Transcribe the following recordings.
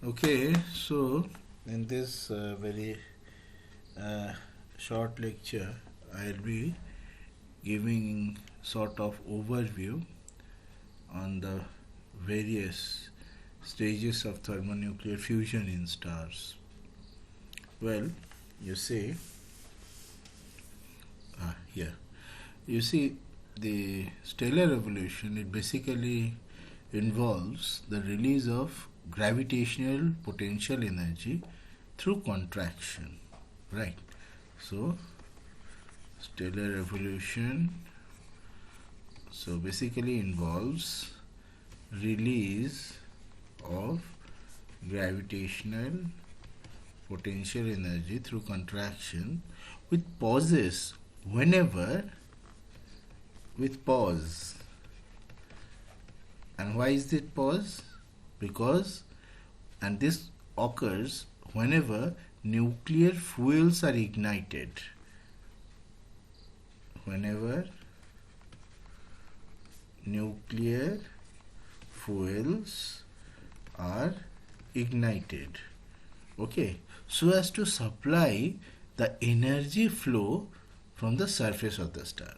Okay, so in this very short lecture, I'll be giving sort of overview on the various stages of thermonuclear fusion in stars. Well, you see, here, you see the stellar evolution, it basically involves the release of gravitational potential energy through contraction, right? So stellar evolution so basically involves release of gravitational potential energy through contraction with pauses whenever with pause. And why is it pause? Because, and this occurs whenever nuclear fuels are ignited. Whenever nuclear fuels are ignited. Okay, so as to supply the energy flow from the surface of the star.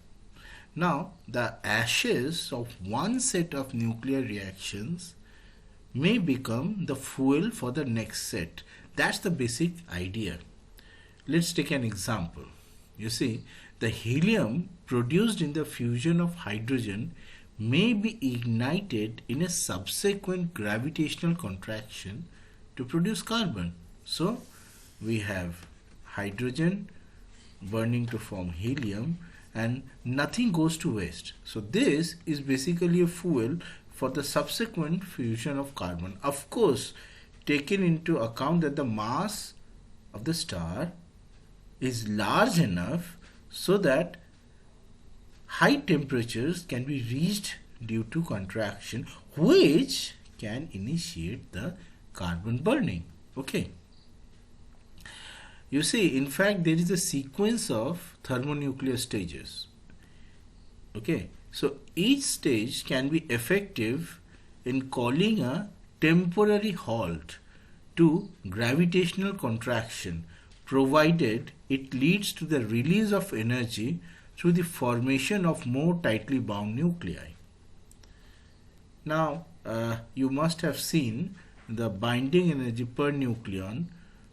Now, the ashes of one set of nuclear reactions may become the fuel for the next set. That's the basic idea. Let's take an example. You see, the helium produced in the fusion of hydrogen may be ignited in a subsequent gravitational contraction to produce carbon. So, we have hydrogen burning to form helium and nothing goes to waste. So this is basically a fuel for the subsequent fusion of carbon. Of course, taken into account that the mass of the star is large enough so that high temperatures can be reached due to contraction, which can initiate the carbon burning. Okay. You see, in fact, there is a sequence of thermonuclear stages. Okay, so each stage can be effective in calling a temporary halt to gravitational contraction, provided it leads to the release of energy through the formation of more tightly bound nuclei. Now, you must have seen the binding energy per nucleon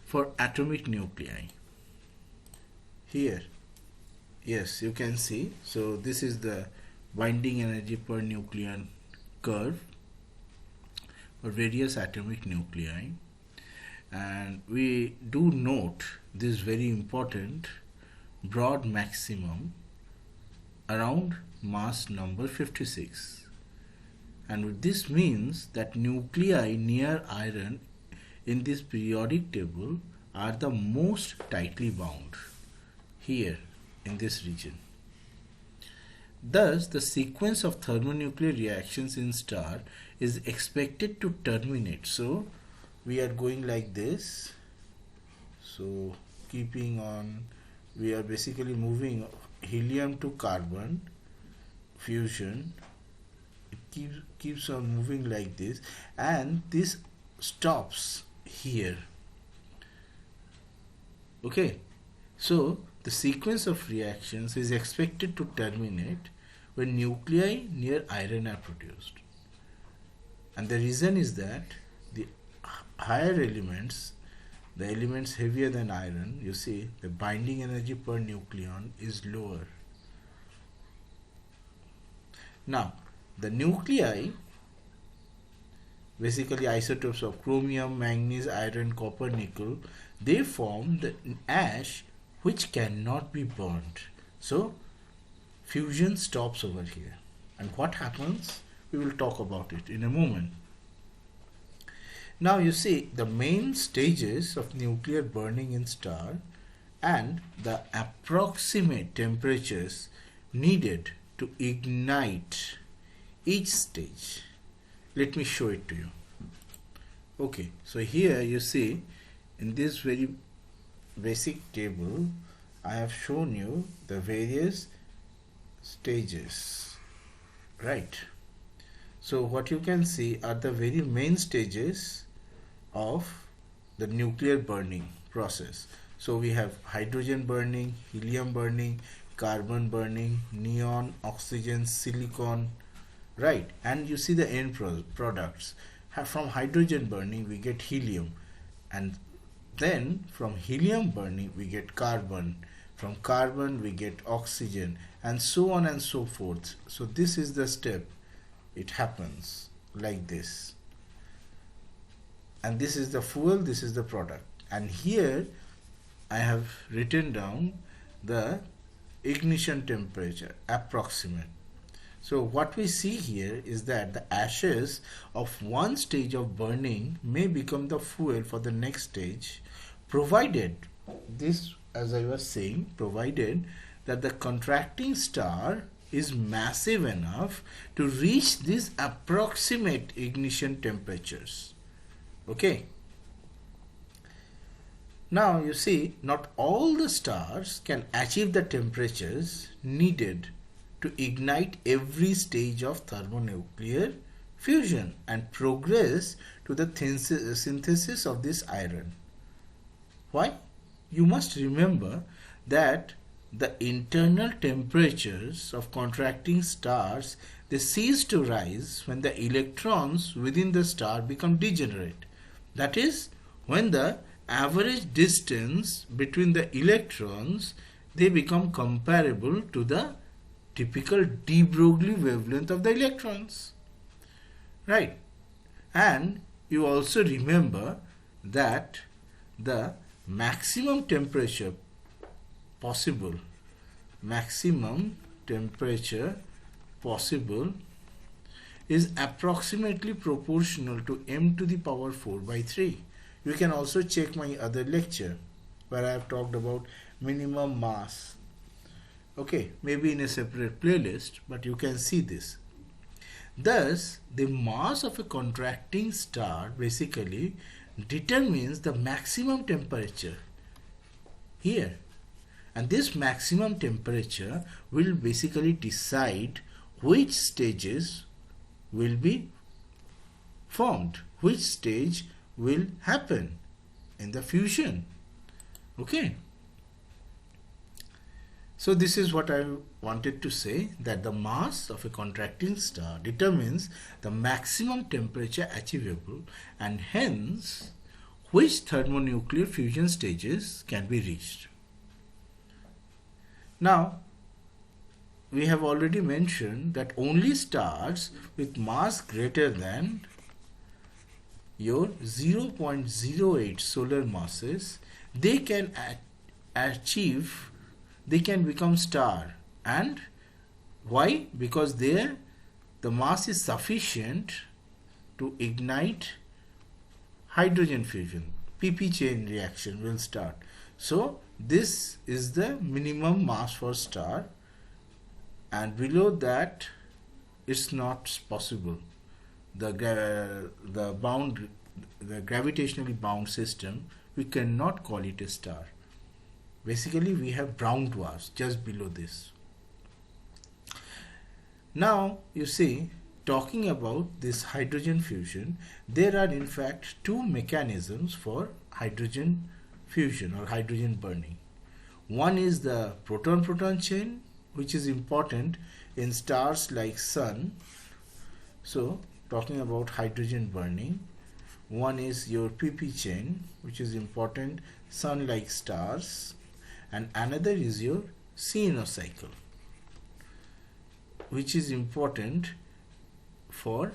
for atomic nuclei. Here, yes, you can see. So this is the binding energy per nucleon curve for various atomic nuclei, and we do note this very important broad maximum around mass number 56, and this means that nuclei near iron in this periodic table are the most tightly bound here in this region. Thus, the sequence of thermonuclear reactions in star is expected to terminate. So, we are going like this. So, keeping on, we are basically moving helium to carbon fusion. It keeps on moving like this, and this stops here. Okay, so the sequence of reactions is expected to terminate when nuclei near iron are produced, and the reason is that the higher elements, the elements heavier than iron, you see the binding energy per nucleon is lower. Now the nuclei, basically isotopes of chromium, manganese, iron, copper, nickel, they form the ash which cannot be burnt. So fusion stops over here. And what happens? We will talk about it in a moment. Now you see the main stages of nuclear burning in star and the approximate temperatures needed to ignite each stage. Let me show it to you. Okay, so here you see in this very basic table I have shown you the various stages, right? So what you can see are the very main stages of the nuclear burning process. So we have hydrogen burning, helium burning, carbon burning, neon, oxygen, silicon, right? And you see the end products. From hydrogen burning we get helium, and then from helium burning we get carbon, from carbon we get oxygen, and so on and so forth. So this is the step. It happens like this, and this is the fuel, this is the product. And here I have written down the ignition temperature approximate. So what we see here is that the ashes of one stage of burning may become the fuel for the next stage, provided this, as I was saying, provided that the contracting star is massive enough to reach these approximate ignition temperatures. Okay. Now you see, not all the stars can achieve the temperatures needed to ignite every stage of thermonuclear fusion and progress to the synthesis of this iron. Why? You must remember that the internal temperatures of contracting stars, they cease to rise when the electrons within the star become degenerate. That is, when the average distance between the electrons, they become comparable to the typical de Broglie wavelength of the electrons, right? And you also remember that the maximum temperature possible is approximately proportional to m to the power 4 by 3. You can also check my other lecture where I have talked about minimum mass. Okay, maybe in a separate playlist, but you can see this. Thus, the mass of a contracting star basically determines the maximum temperature here. And this maximum temperature will basically decide which stages will be formed, which stage will happen in the fusion. Okay. So this is what I wanted to say, that the mass of a contracting star determines the maximum temperature achievable and hence which thermonuclear fusion stages can be reached. Now, we have already mentioned that only stars with mass greater than your 0.08 solar masses, they can become star. And why? Because there the mass is sufficient to ignite hydrogen fusion. PP chain reaction will start. So this is the minimum mass for star, and below that it's not possible. The gravitationally bound system, we cannot call it a star. Basically we have brown dwarfs just below this. Now you see, talking about this hydrogen fusion, there are in fact two mechanisms for hydrogen fusion or hydrogen burning. One is the proton-proton chain, which is important in stars like Sun. So talking about hydrogen burning, one is your PP chain, which is important Sun-like stars, and another is your CNO cycle, which is important for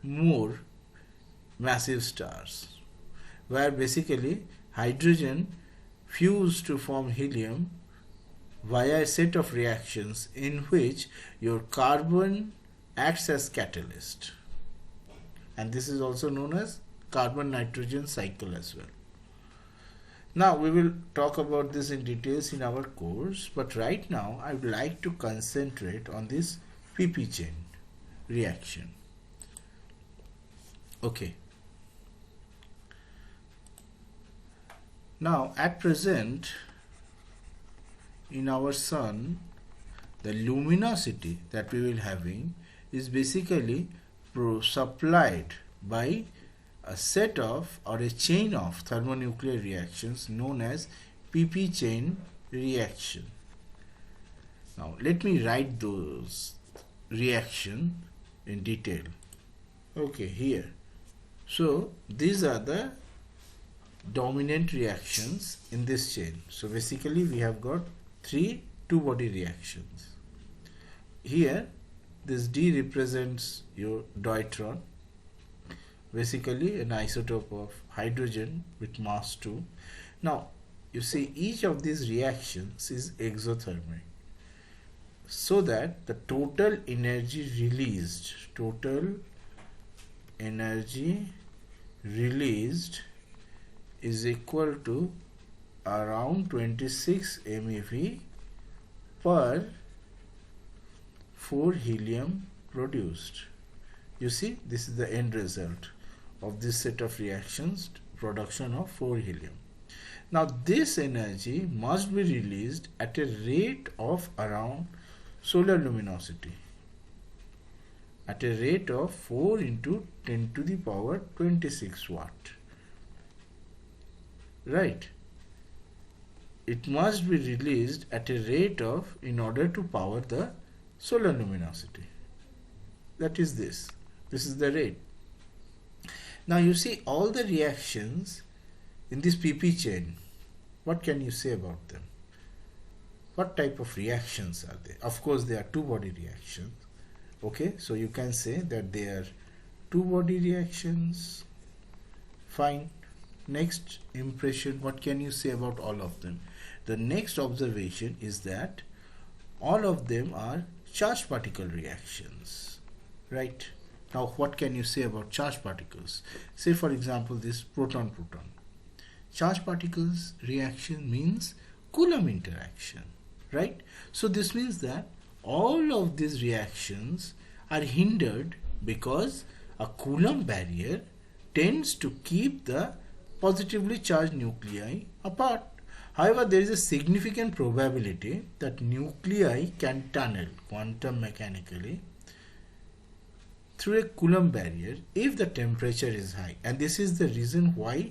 more massive stars, where basically hydrogen fused to form helium via a set of reactions in which your carbon acts as catalyst, and this is also known as carbon-nitrogen cycle as well. Now we will talk about this in details in our course, but right now I would like to concentrate on this PP chain reaction. Okay. Now at present in our Sun, the luminosity that we will having is basically supplied by a set of or a chain of thermonuclear reactions known as PP chain reaction. Now let me write those reaction in detail. Okay, here. So these are the dominant reactions in this chain. So basically we have got 3 two-body reactions. Here this D represents your deuteron, basically an isotope of hydrogen with mass 2. Now you see each of these reactions is exothermic, so that the total energy released is equal to around 26 MeV per 4 helium produced. You see, this is the end result of this set of reactions, production of 4 helium. Now this energy must be released at a rate of around solar luminosity, at a rate of 4 into 10 to the power 26 watt. Right? It must be released at a rate of, in order to power the solar luminosity. That is this. This is the rate. Now you see all the reactions in this PP chain. What can you say about them? What type of reactions are they? Of course, they are two-body reactions. Okay, so you can say that they are two-body reactions. Fine. Next impression, what can you say about all of them? The next observation is that all of them are charged particle reactions. Right? Now, what can you say about charged particles? Say, for example, this proton-proton. Charged particles reaction means Coulomb interaction, right? So this means that all of these reactions are hindered because a Coulomb barrier tends to keep the positively charged nuclei apart. However, there is a significant probability that nuclei can tunnel quantum mechanically through a Coulomb barrier if the temperature is high, and this is the reason why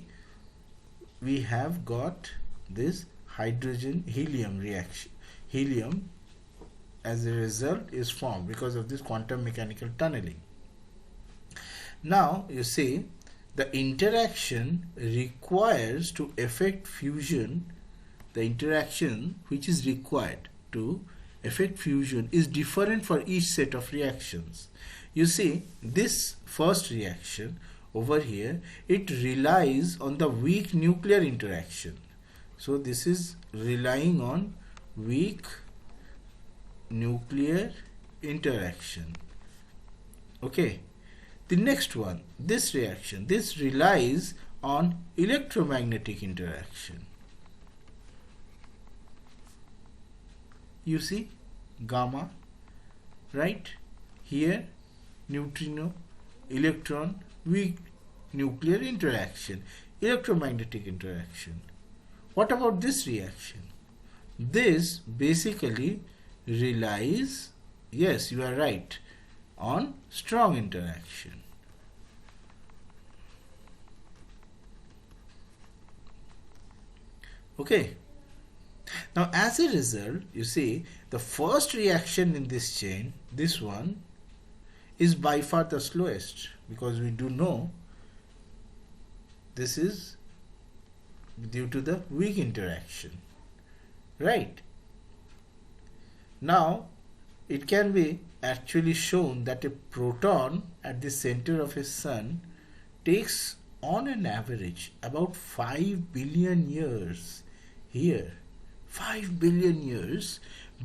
we have got this hydrogen helium reaction. Helium as a result is formed because of this quantum mechanical tunneling. Now you see the interaction requires to effect fusion, the interaction which is required to effect fusion is different for each set of reactions. You see this first reaction over here, it relies on the weak nuclear interaction. So this is relying on weak nuclear interaction. Okay. The next one, this reaction, this relies on electromagnetic interaction. You see, gamma, right? Here, neutrino, electron, weak nuclear interaction, electromagnetic interaction. What about this reaction? This basically relies, yes, you are right, on strong interaction. Okay. Now as a result, you see the first reaction in this chain, this one, is by far the slowest, because we do know this is due to the weak interaction, right? Now it can be actually shown that a proton at the center of a sun takes on an average about 5 billion years here, 5 billion years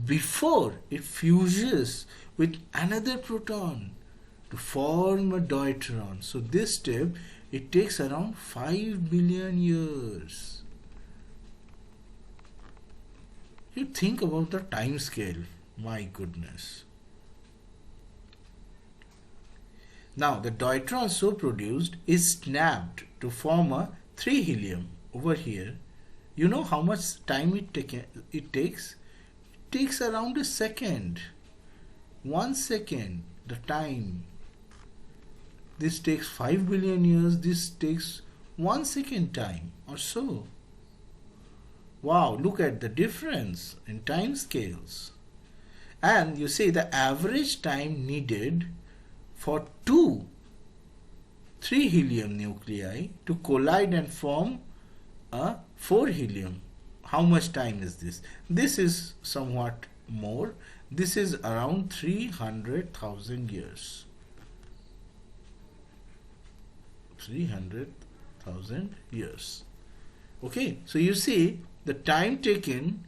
before it fuses with another proton to form a deuteron. So this step, it takes around 5 billion years. You think about the time scale, my goodness. Now the deuteron so produced is snapped to form a 3 helium over here. You know how much time it takes? It takes around a second. 1 second, the time. this takes 5 billion years, this takes 1 second time or so. Wow, look at the difference in time scales. And you see the average time needed for 3 helium nuclei to collide and form a 4 helium. How much time is this? This is somewhat more. This is around 300,000 years. 300,000 years. Okay, so you see the time taken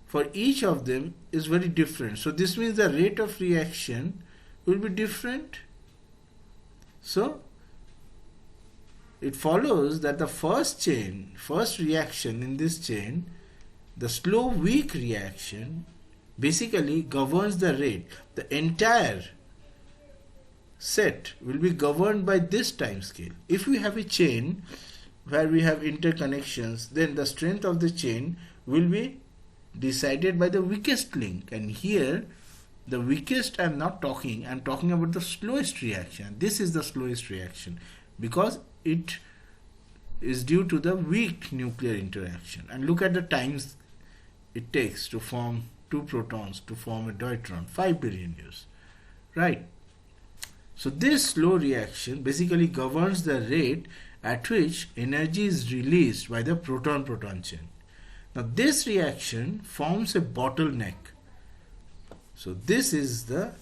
for each of them is very different. So this means the rate of reaction will be different. So it follows that the first reaction in this chain, the slow weak reaction, basically governs the rate. The entire set will be governed by this time scale. If we have a chain where we have interconnections, then the strength of the chain will be decided by the weakest link. And here, the weakest I'm not talking, I'm talking about the slowest reaction. This is the slowest reaction because it is due to the weak nuclear interaction. And look at the times it takes to form 2 protons to form a deuteron, 5 billion years, right? So this slow reaction basically governs the rate at which energy is released by the proton-proton chain. Now this reaction forms a bottleneck. So this is the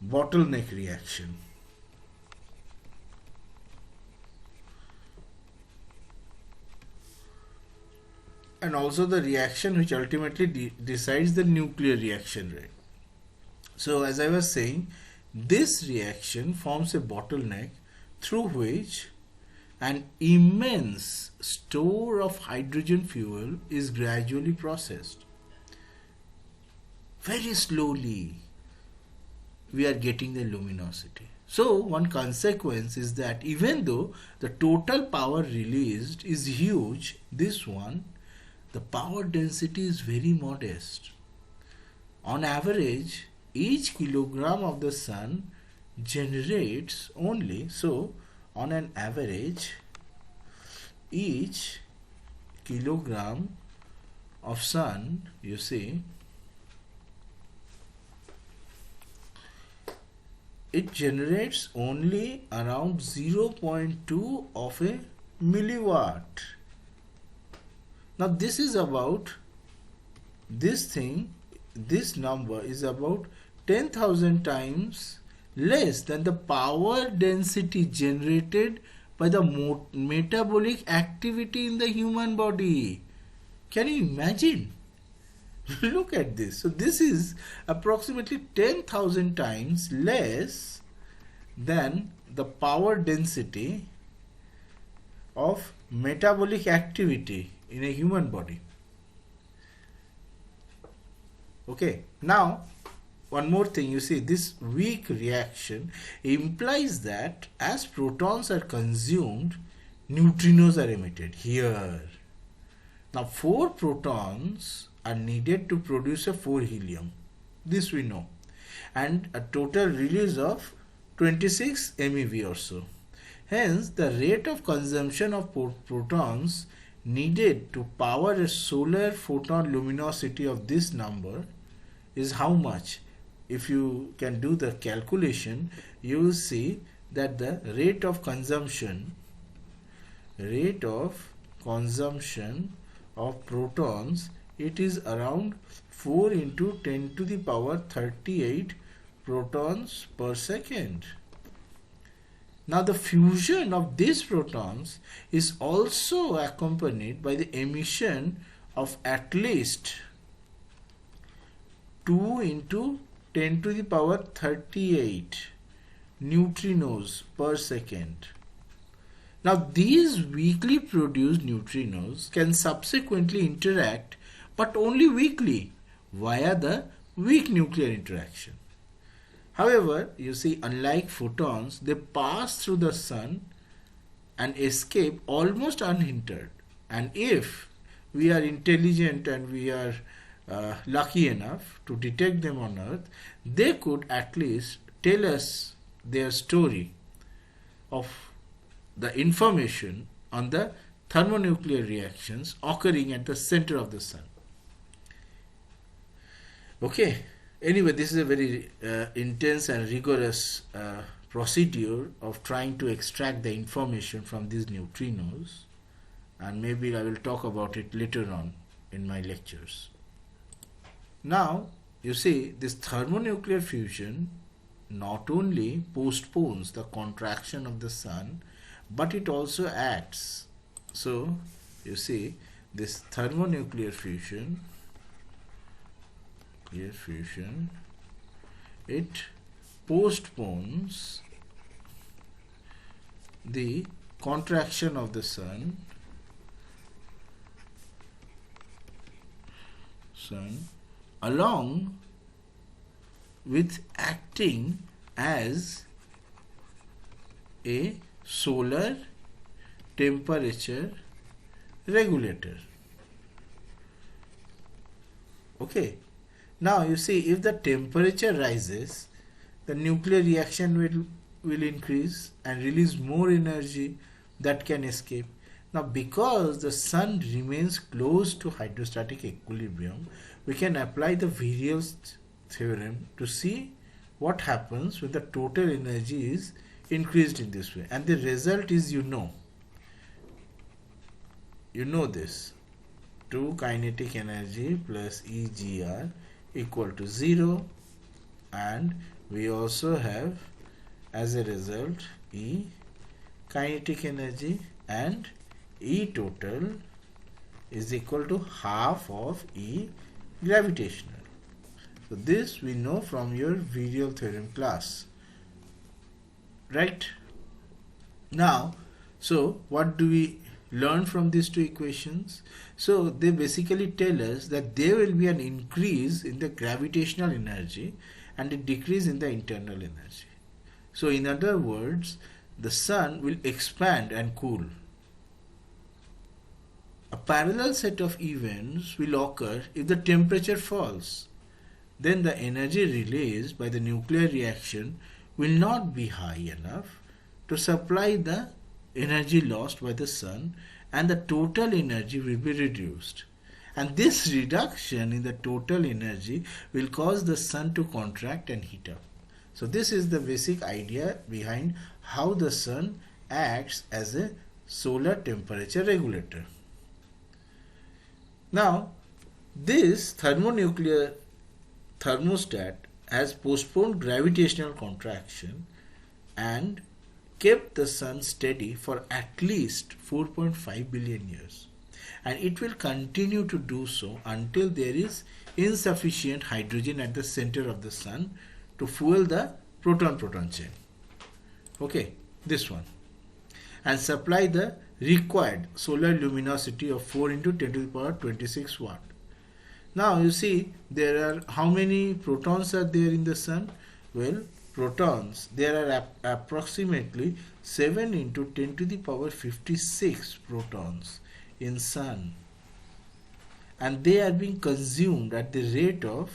bottleneck reaction. And also the reaction which ultimately decides the nuclear reaction rate. So as I was saying, this reaction forms a bottleneck through which an immense store of hydrogen fuel is gradually processed. Very slowly we are getting the luminosity. So one consequence is that even though the total power released is huge, this one, the power density is very modest. On average, each kilogram of the sun generates only, so on an average, each kilogram of sun, you see, it generates only around 0.2 of a milliwatt. Now this is about, this number is about 10,000 times less than the power density generated by the metabolic activity in the human body. Can you imagine? Look at this. So this is approximately 10,000 times less than the power density of metabolic activity in a human body. Okay, now one more thing, you see, this weak reaction implies that as protons are consumed, neutrinos are emitted here. Now 4 protons are needed to produce a 4 helium. This we know. And a total release of 26 MeV or so. Hence, the rate of consumption of protons needed to power a solar photon luminosity of this number is how much? If you can do the calculation, you will see that the rate of consumption of protons, it is around 4 into 10 to the power 38 protons per second. Now the fusion of these protons is also accompanied by the emission of at least 2 into 10 to the power 38 neutrinos per second. Now these weakly produced neutrinos can subsequently interact, but only weakly, via the weak nuclear interaction. However, you see, unlike photons, they pass through the sun and escape almost unhindered. And if we are intelligent and we are lucky enough to detect them on Earth, they could at least tell us their story of the information on the thermonuclear reactions occurring at the center of the sun. Okay, anyway, this is a very intense and rigorous procedure of trying to extract the information from these neutrinos, and maybe I will talk about it later on in my lectures. Now, you see, this thermonuclear fusion not only postpones the contraction of the sun, but it also acts. So, you see, this thermonuclear fusion, it postpones the contraction of the sun along with acting as a solar temperature regulator. Okay. Now you see, if the temperature rises, the nuclear reaction will increase and release more energy that can escape. Now, because the sun remains close to hydrostatic equilibrium, we can apply the Virial's theorem to see what happens when the total energy is increased in this way. And the result is, you know this, 2 kinetic energy plus EGR equal to 0, and we also have as a result E kinetic energy, and E total is equal to half of E gravitational. So this we know from your Virial theorem class, right? Now, so what do we learn from these two equations? So they basically tell us that there will be an increase in the gravitational energy and a decrease in the internal energy. So in other words, the sun will expand and cool. A parallel set of events will occur if the temperature falls. Then the energy released by the nuclear reaction will not be high enough to supply the energy lost by the sun, and the total energy will be reduced. And this reduction in the total energy will cause the sun to contract and heat up. So this is the basic idea behind how the sun acts as a solar temperature regulator. Now, this thermonuclear thermostat has postponed gravitational contraction and kept the sun steady for at least 4.5 billion years, and it will continue to do so until there is insufficient hydrogen at the center of the sun to fuel the proton-proton chain. Okay, this one, and supply the required solar luminosity of 4 into 10 to the power 26 watt. Now you see, there are how many protons are there in the sun? Well, protons, there are approximately 7 into 10 to the power 56 protons in sun, and they are being consumed at the rate of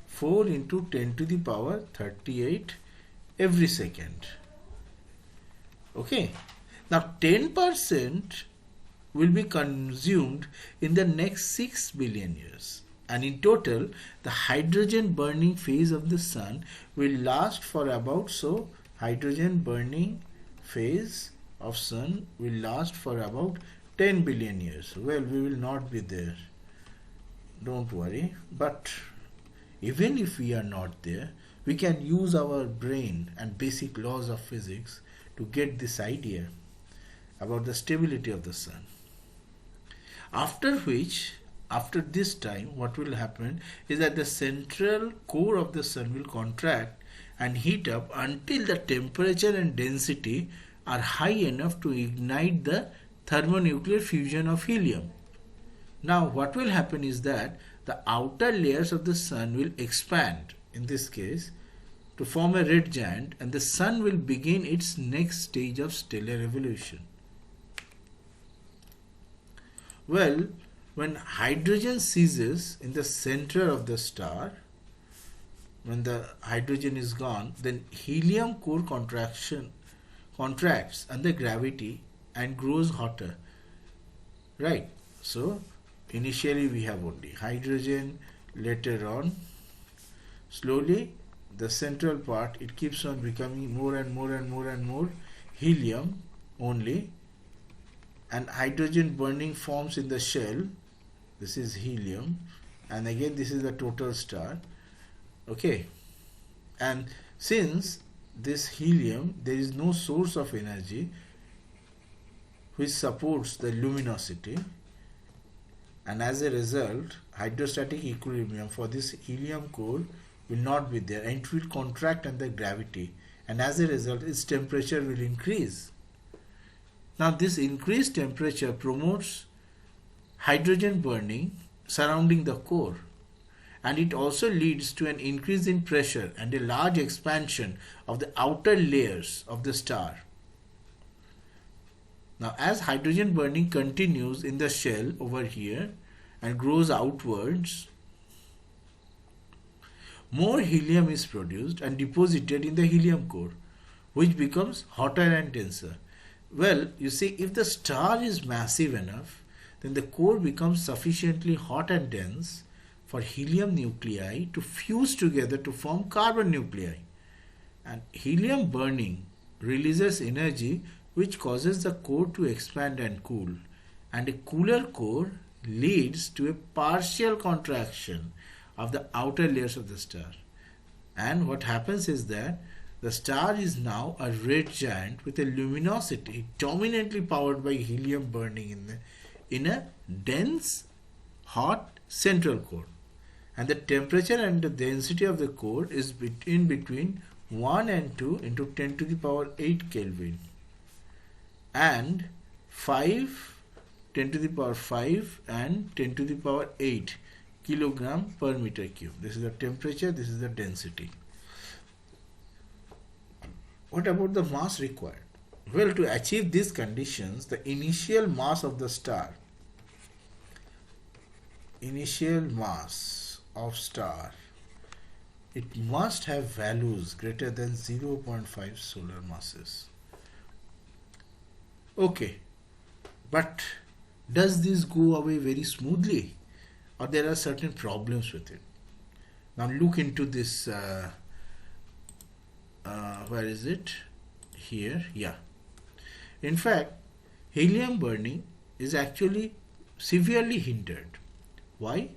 4 into 10 to the power 38 every second. Okay, now 10% will be consumed in the next 6 billion years, and in total the hydrogen burning phase of the sun will last for about, so hydrogen burning phase of sun will last for about 10 billion years. Well, we will not be there, don't worry, but even if we are not there, we can use our brain and basic laws of physics to get this idea about the stability of the sun. After this time, what will happen is that the central core of the sun will contract and heat up until the temperature and density are high enough to ignite the thermonuclear fusion of helium. Now what will happen is that the outer layers of the sun will expand, in this case, to form a red giant, and the sun will begin its next stage of stellar evolution. Well, when hydrogen seizes in the center of the star, when the hydrogen is gone, then helium core contracts under gravity and grows hotter. Right? So initially we have only hydrogen, later on slowly the central part, it keeps on becoming more and more and more and more helium only, and hydrogen burning forms in the shell. This is helium, and again this is the total star. Okay, and since this helium, there is no source of energy which supports the luminosity, and as a result hydrostatic equilibrium for this helium core will not be there, and it will contract under gravity, and as a result its temperature will increase. Now this increased temperature promotes hydrogen burning surrounding the core, and it also leads to an increase in pressure and a large expansion of the outer layers of the star. Now as hydrogen burning continues in the shell over here and grows outwards, more helium is produced and deposited in the helium core, which becomes hotter and denser. Well, you see, if the star is massive enough, then the core becomes sufficiently hot and dense for helium nuclei to fuse together to form carbon nuclei. And helium burning releases energy which causes the core to expand and cool. And a cooler core leads to a partial contraction of the outer layers of the star. And what happens is that the star is now a red giant with a luminosity dominantly powered by helium burning in a dense, hot central core. And the temperature and the density of the core is in between 1 and 2 into 10 to the power 8 Kelvin and 5, 10 to the power 5 and 10 to the power 8 kilogram per meter cube. This is the temperature, this is the density. What about the mass required? Well, to achieve these conditions, the initial mass of the star, it must have values greater than 0.5 solar masses. Okay, but does this go away very smoothly, or there are certain problems with it? Now look into this. Where is it? Here, yeah. In fact, helium burning is actually severely hindered. Why?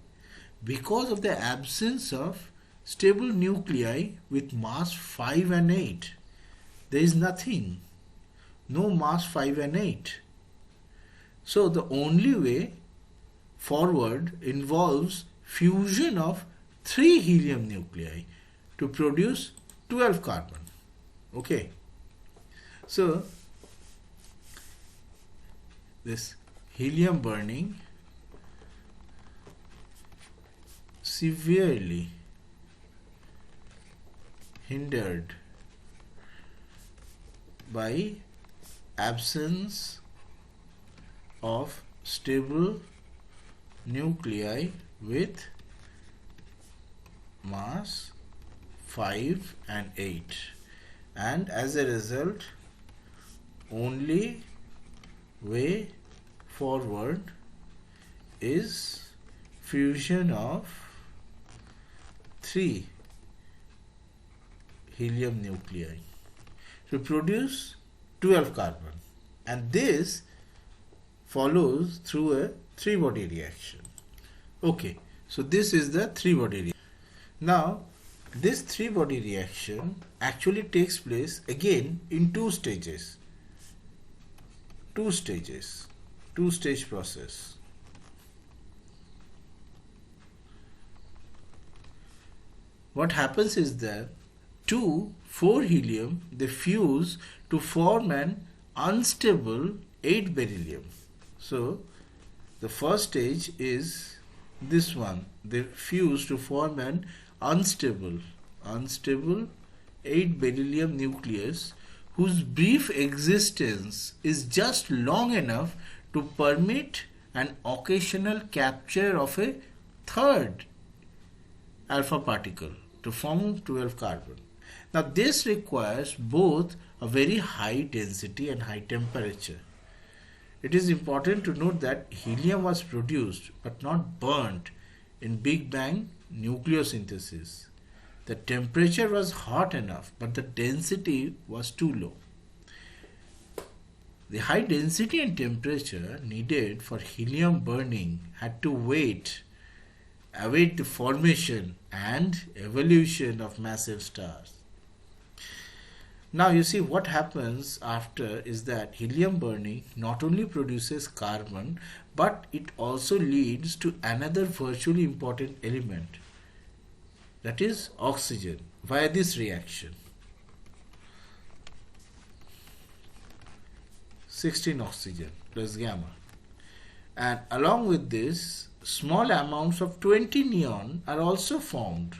Because of the absence of stable nuclei with mass 5 and 8. There is nothing. No mass 5 and 8. So the only way forward involves fusion of 3 helium nuclei to produce 12 carbon. Okay. So this helium burning severely hindered by absence of stable nuclei with mass 5 and 8, and as a result only way forward is fusion of 3 helium nuclei to produce 12 carbon, and this follows through a 3-body reaction. Okay, so this is the 3-body reaction. Now this 3-body reaction actually takes place again in 2 stages. 2-stage process. What happens is that 4 helium, they fuse to form an unstable 8 beryllium. So the first stage is this one. They fuse to form an unstable 8 beryllium nucleus whose brief existence is just long enough to permit and occasional capture of a third alpha particle to form 12 carbon. Now this requires both a very high density and high temperature. It is important to note that helium was produced but not burnt in Big Bang nucleosynthesis. The temperature was hot enough, but the density was too low. The high density and temperature needed for helium burning had to await the formation and evolution of massive stars. Now you see what happens after is that helium burning not only produces carbon, but it also leads to another virtually important element, that is oxygen, via this reaction. 16 oxygen plus gamma. And along with this, small amounts of 20 neon are also formed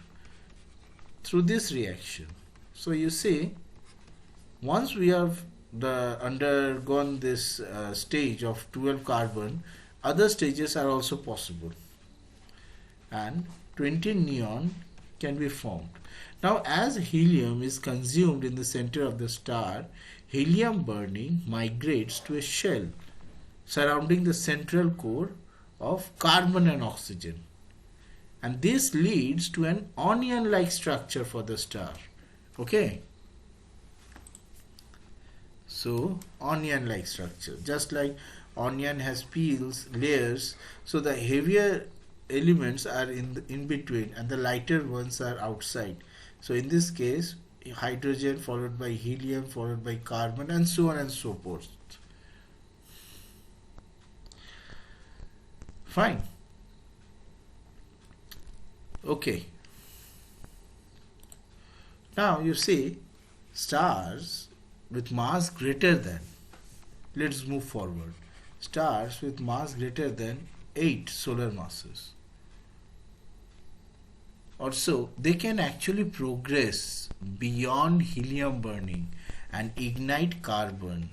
through this reaction. So you see, once we have undergone this stage of 12 carbon, other stages are also possible, and 20 neon can be formed. Now as helium is consumed in the center of the star, helium burning migrates to a shell surrounding the central core of carbon and oxygen, and this leads to an onion-like structure for the star. Okay, so onion-like structure, just like onion has peels, layers, so the heavier elements are in between and the lighter ones are outside. So in this case, hydrogen followed by helium followed by carbon, and so on and so forth. Fine. Okay. Now you see, stars with mass greater than, let's move forward, stars with mass greater than 8 solar masses or so, they can actually progress beyond helium burning and ignite carbon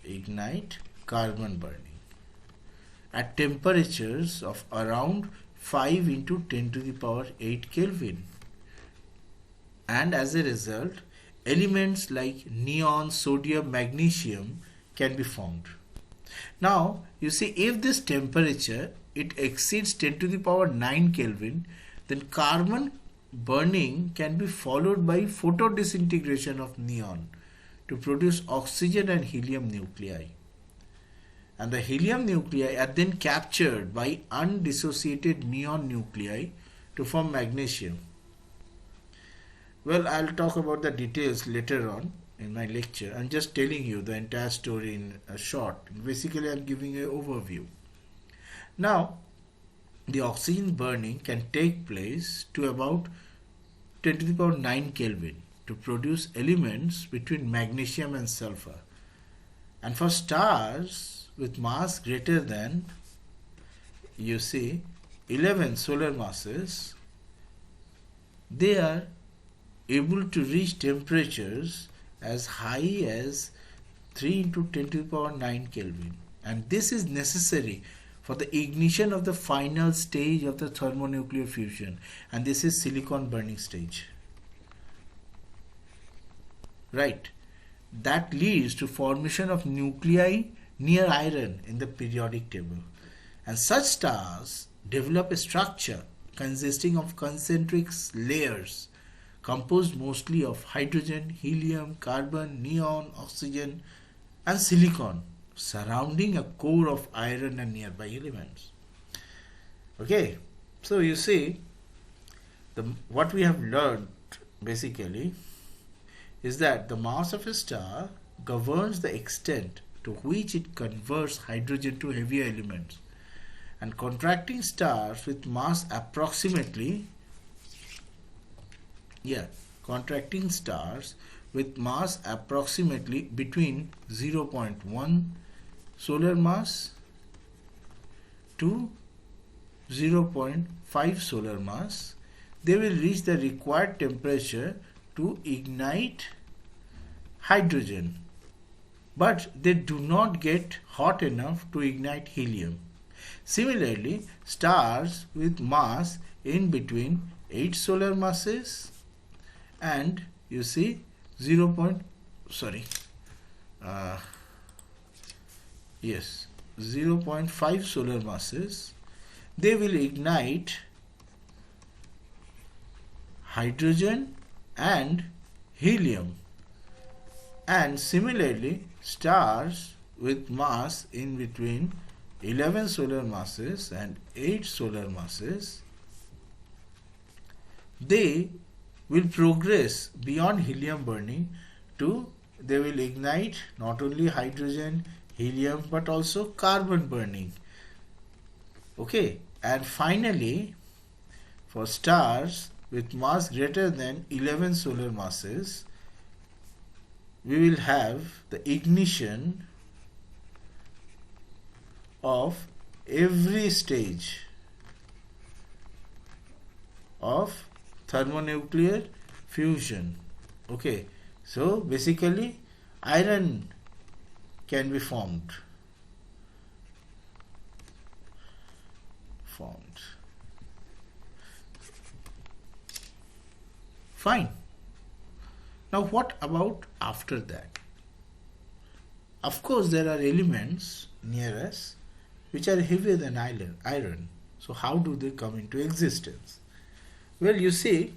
burning at temperatures of around 5 into 10 to the power 8 Kelvin. And as a result, elements like neon, sodium, magnesium can be formed. Now, you see, if this temperature it exceeds 10 to the power 9 Kelvin, then carbon burning can be followed by photodisintegration of neon to produce oxygen and helium nuclei. And the helium nuclei are then captured by undissociated neon nuclei to form magnesium. Well, I'll talk about the details later on in my lecture. I'm just telling you the entire story in a short. Basically, I'm giving you an overview. Now, the oxygen burning can take place to about 10 to the power 9 Kelvin to produce elements between magnesium and sulfur. And for stars with mass greater than, you see, 11 solar masses, they are able to reach temperatures as high as 3 into 10 to the power 9 Kelvin. And this is necessary for the ignition of the final stage of the thermonuclear fusion, and this is silicon burning stage. Right, that leads to formation of nuclei near iron in the periodic table, and such stars develop a structure consisting of concentric layers composed mostly of hydrogen, helium, carbon, neon, oxygen and silicon, surrounding a core of iron and nearby elements. Okay, so you see, what we have learned basically is that the mass of a star governs the extent to which it converts hydrogen to heavier elements, and contracting stars with mass approximately between 0.1 solar mass to 0.5 solar mass, they will reach the required temperature to ignite hydrogen but they do not get hot enough to ignite helium. Similarly, stars with mass in between 8 solar masses and you see 0. Sorry, yes, 0.5 solar masses, they will ignite hydrogen and helium. And similarly, stars with mass in between 11 solar masses and 8 solar masses, they will progress beyond helium burning to, they will ignite not only hydrogen, helium, but also carbon burning. Okay, and finally, for stars with mass greater than 11 solar masses, we will have the ignition of every stage of thermonuclear fusion. Okay, so basically iron can be formed. Fine. Now what about after that? Of course there are elements near us which are heavier than iron. So how do they come into existence? Well, you see,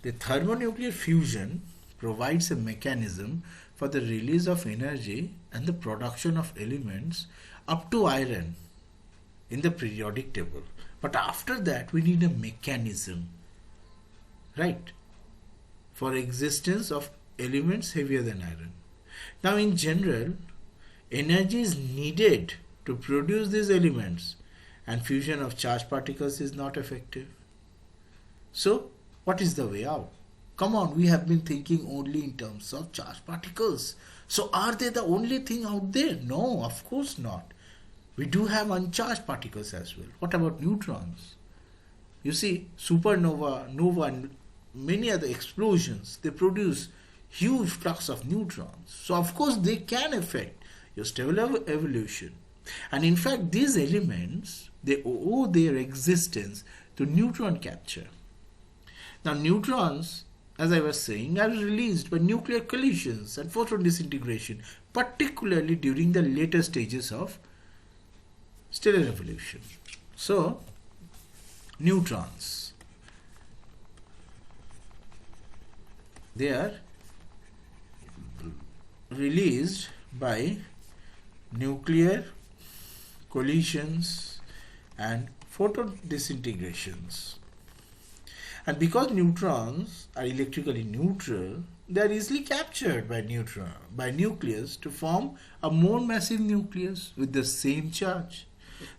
the thermonuclear fusion provides a mechanism for the release of energy and the production of elements up to iron in the periodic table. But after that we need a mechanism, right, for existence of elements heavier than iron. Now in general, energy is needed to produce these elements and fusion of charged particles is not effective. So what is the way out? Come on, we have been thinking only in terms of charged particles. So are they the only thing out there? No, of course not. We do have uncharged particles as well. What about neutrons? You see, supernova, nova and many other explosions, they produce huge flux of neutrons. So of course they can affect your stable evolution. And in fact these elements, they owe their existence to neutron capture. Now neutrons, as I was saying, are released by nuclear collisions and photon disintegration, particularly during the later stages of stellar evolution. So neutrons, they are released by nuclear collisions and photon disintegrations. And because neutrons are electrically neutral, they are easily captured by nucleus to form a more massive nucleus with the same charge.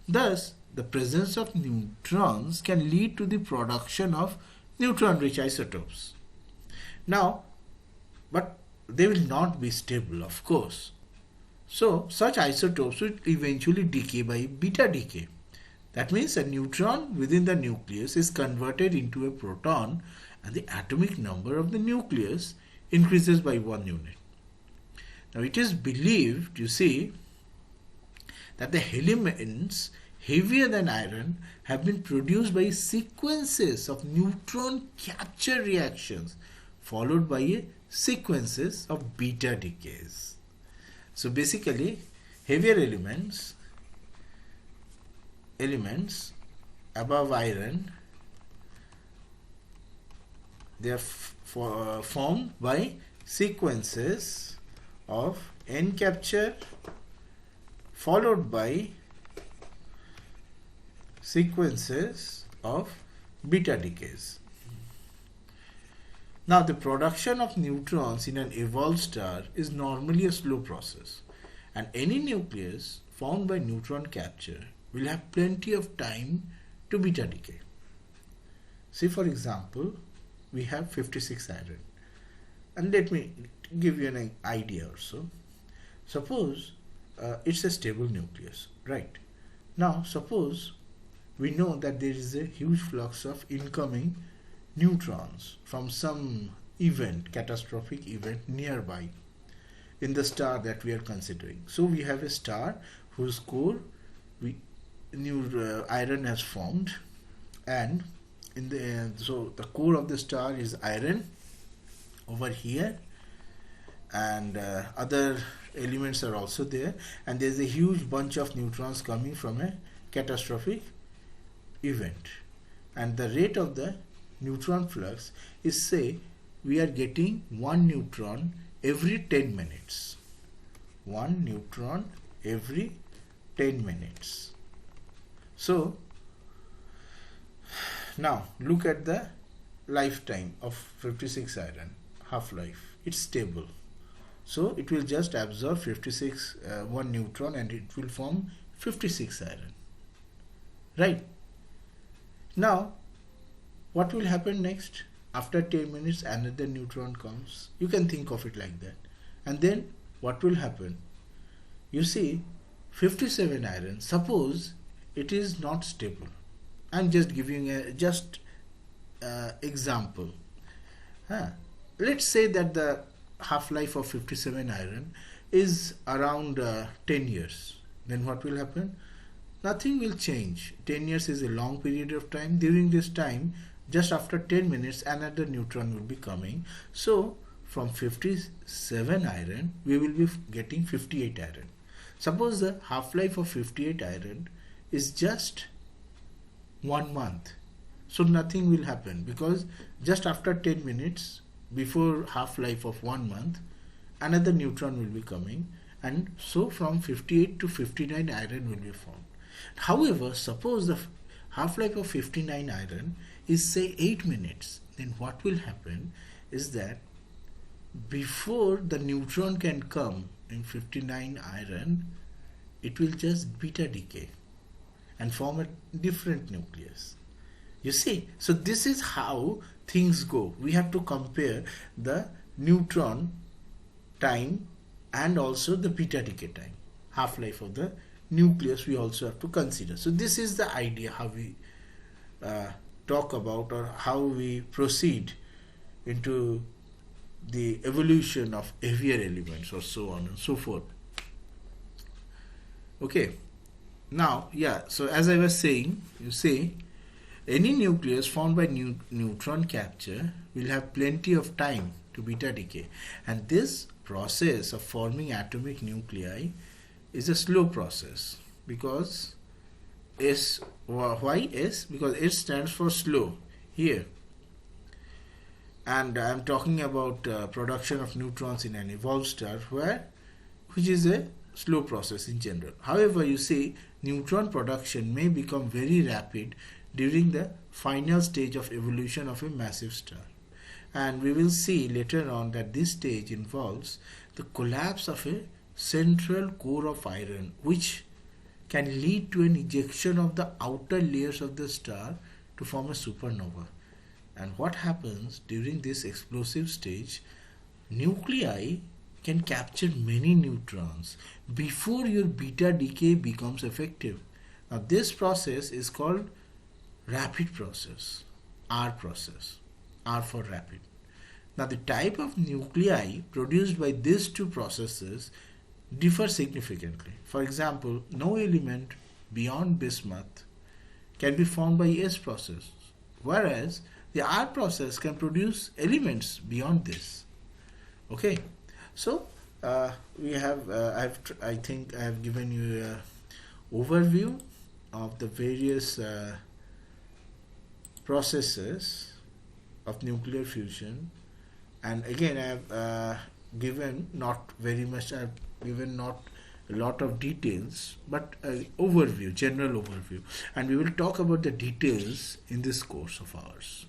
Thus, the presence of neutrons can lead to the production of neutron-rich isotopes. Now, but they will not be stable, of course. So, such isotopes will eventually decay by beta decay. That means a neutron within the nucleus is converted into a proton and the atomic number of the nucleus increases by 1 unit. Now it is believed, you see, that the elements heavier than iron have been produced by sequences of neutron capture reactions followed by sequences of beta decays. So basically heavier elements above iron, they are formed by sequences of N capture followed by sequences of beta decays. Now the production of neutrons in an evolved star is normally a slow process, and any nucleus formed by neutron capture will have plenty of time to beta decay. See, for example, we have 56 iron, and let me give you an idea also. Suppose it's a stable nucleus, right? Now suppose we know that there is a huge flux of incoming neutrons from some event, catastrophic event nearby. in the star that we are considering. So we have a star whose core new iron has formed, and in the so the core of the star is iron over here, and other elements are also there, and there's a huge bunch of neutrons coming from a catastrophic event, and the rate of the neutron flux is, say, we are getting 1 neutron every 10 minutes. 1 neutron every 10 minutes. So now look at the lifetime of 56 iron, half-life. It's stable. So it will just absorb 1 neutron, and it will form 56 iron. Right? Now, what will happen next? After 10 minutes, another neutron comes. You can think of it like that. And then what will happen? You see, 57 iron, suppose it is not stable. I'm just giving a example. Let's say that the half-life of 57 iron is around 10 years. Then what will happen? Nothing will change. 10 years is a long period of time. During this time, just after 10 minutes, another neutron will be coming. So from 57 iron, we will be getting 58 iron. Suppose the half-life of 58 iron is just 1 month. So nothing will happen, because just after 10 minutes, before half-life of 1 month, another neutron will be coming, and so from 58 to 59 iron will be formed. However, suppose the half-life of 59 iron is, say, 8 minutes, then what will happen is that before the neutron can come in 59 iron, it will just beta decay and form a different nucleus. You see, so this is how things go. We have to compare the neutron time and also the beta decay time, half-life of the nucleus we also have to consider. So this is the idea how we talk about, or how we proceed into the evolution of heavier elements, or so on and so forth. Okay, now so as I was saying, you see, any nucleus formed by neutron capture will have plenty of time to beta decay, and this process of forming atomic nuclei is a slow process, because why S? Because S stands for slow here, and I am talking about production of neutrons in an evolved star, which is a slow process in general. However, you see, neutron production may become very rapid during the final stage of evolution of a massive star, and we will see later on that this stage involves the collapse of a central core of iron, which can lead to an ejection of the outer layers of the star to form a supernova. And what happens during this explosive stage? Nuclei can capture many neutrons before your beta decay becomes effective. Now this process is called rapid process, R process, R for rapid. Now the type of nuclei produced by these two processes differ significantly. For example, no element beyond bismuth can be formed by S process, whereas the R process can produce elements beyond this. Okay, so we have I think I have given you an overview of the various processes of nuclear fusion, and again I have given not very much. I have given not a lot of details, but an overview, general overview, and we will talk about the details in this course of ours.